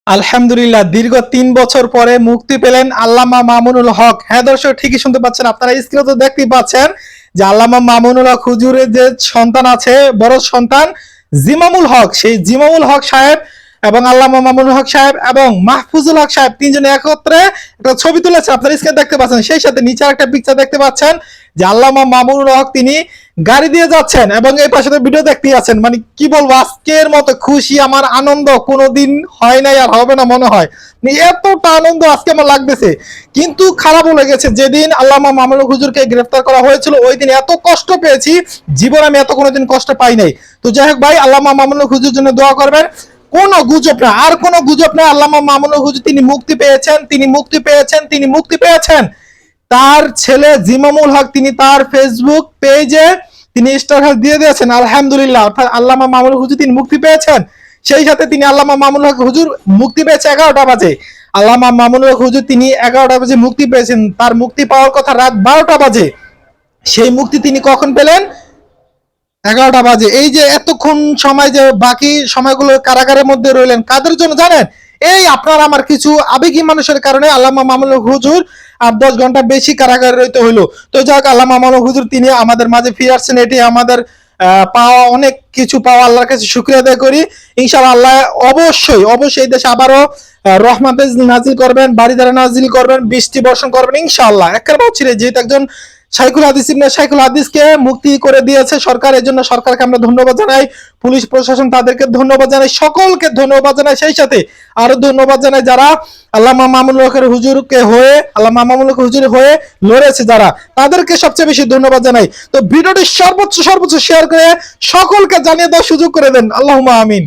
আলহামদুলিল্লাহ, দীর্ঘ ৩ বছর পরে মুক্তি পেলেন আল্লামা মামুনুল হক। হ্যাঁ দর্শক, ঠিকই শুনতে পাচ্ছেন, আপনারা স্ক্রিনে তো দেখতেই পাচ্ছেন যে আল্লামা মামুনুল হক হুজুরের যে সন্তান আছে, বড় সন্তান জিমামুল হক, সেই জিমামুল হক সাহেব এবং আল্লামা মামুনুল হক সাহেব এবং মাহফুজুল হক সাহেব তিনজনে একত্রে একটা ছবি তুলেছে, আপনারা স্ক্রিনে দেখতে পাচ্ছেন। সেই সাথে নিচে একটা পিকচার দেখতে পাচ্ছেন যে আল্লামা মামুনুল হক তিনি গাড়ি দিয়ে যাচ্ছেন এবং এই পাশে ভিডিও দেখতে আছেন। মানে কি বলবো, আজকের মতো খুশি আমার আনন্দ কোনোদিন হয় নাই আর হবে না মনে হয়। এতটা আনন্দ আজকে আমার লাগতেছে। কিন্তু খারাপ লেগেছে, যেদিন আল্লামা মামুনুল হুজুরকে গ্রেফতার করা হয়েছিল ওই দিন এত কষ্ট পেয়েছি, জীবন আমি এত কোনোদিন কষ্ট পাই নাই। তো যাই হোক ভাই, আল্লামা মামুনুল হুজুর জন্য দোয়া করবেন। কোনো গুজব না, আর কোনো গুজব না। আল্লামা মামুনুল হুজুর তিনি মুক্তি পেয়েছেন, তিনি মুক্তি পেয়েছেন, তিনি মুক্তি পেয়েছেন। তার ছেলে জিমামুল হক তিনি তার ফেসবুক পেজে তিনি স্ট্যাটাস দিয়ে দিয়েছেন আলহামদুলিল্লাহ, অর্থাৎ আল্লামা মামুনুল হুজুর তিনি মুক্তি পেয়েছেন। সেই সাথে তিনি আল্লামা মামুনুল হক হুজুর মুক্তি পেয়েছে 11টা বাজে। আল্লামা মামুনুল হক হুজুর তিনি 11টা বাজে মুক্তি পেয়েছেন, তার মুক্তি পাওয়ার কথা রাত 12টা বাজে। সেই মুক্তি তিনি কখন পেলেন? 11টা বাজে। এই যে এতক্ষণ সময় যে বাকি সময়গুলো কারাগারের মধ্যে রইলেন, কাদের জন্য জানেন? এই আপনার আমার কিছু আবেগী মানুষের কারণে আল্লামা মামুনুল হুজুর 8-10 ঘন্টা বেশি কারাগারে রইতে হইলো। তো যাক, আল্লামা মামুনুল হুজুর তিনি আমাদের মাঝে ফিরে আসছেন, এটি আমাদের পাওয়া, অনেক কিছু পাওয়া, আল্লাহর কাছে শুকরিয়া আদায় করি। ইনশাআল্লাহ আল্লাহ অবশ্যই অবশ্যই এই দেশে আবারও রহমত নাজিল করবেন, বাড়ি দ্বারা নাজিল করবেন, বৃষ্টি বর্ষণ করবেন ইনশাআল্লাহ। একবার বলছি, যেহেতু একজন শাইখুল হাদিস ইবনে শাইখুল হাদিসকে মুক্তি করে দিয়েছে সরকার, এর জন্য সরকারকে আমরা ধন্যবাদ জানাই, পুলিশ প্রশাসন তাদেরকে ধন্যবাদ জানাই, সকলকে ধন্যবাদ জানাই। সেই সাথে আরো ধন্যবাদ জানাই যারা আল্লামা মামুনুল হকের হুজুরকে হয়ে, আল্লামা মামুনুল হক হুজুর হয়ে লড়েছে যারা, তাদেরকে সবচেয়ে বেশি ধন্যবাদ জানাই। তো ভিডিওটি সর্বোচ্চ শেয়ার করে সকলকে জানিয়ে দেওয়ার সুযোগ করে দেন। আল্লাহুম্মা আমিন।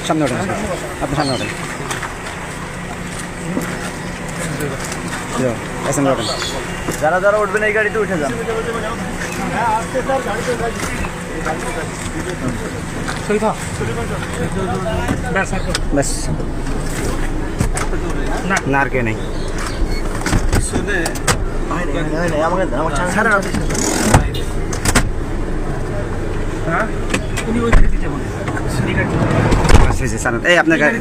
সামনে ওঠেন, আপনি সামনে ওঠেন, সামনে ওঠেন। যারা যারা উঠবেন এই গাড়িতে উঠে যান। ব্যাস, না আর কেউ নেই। এই আপনার গাড়ি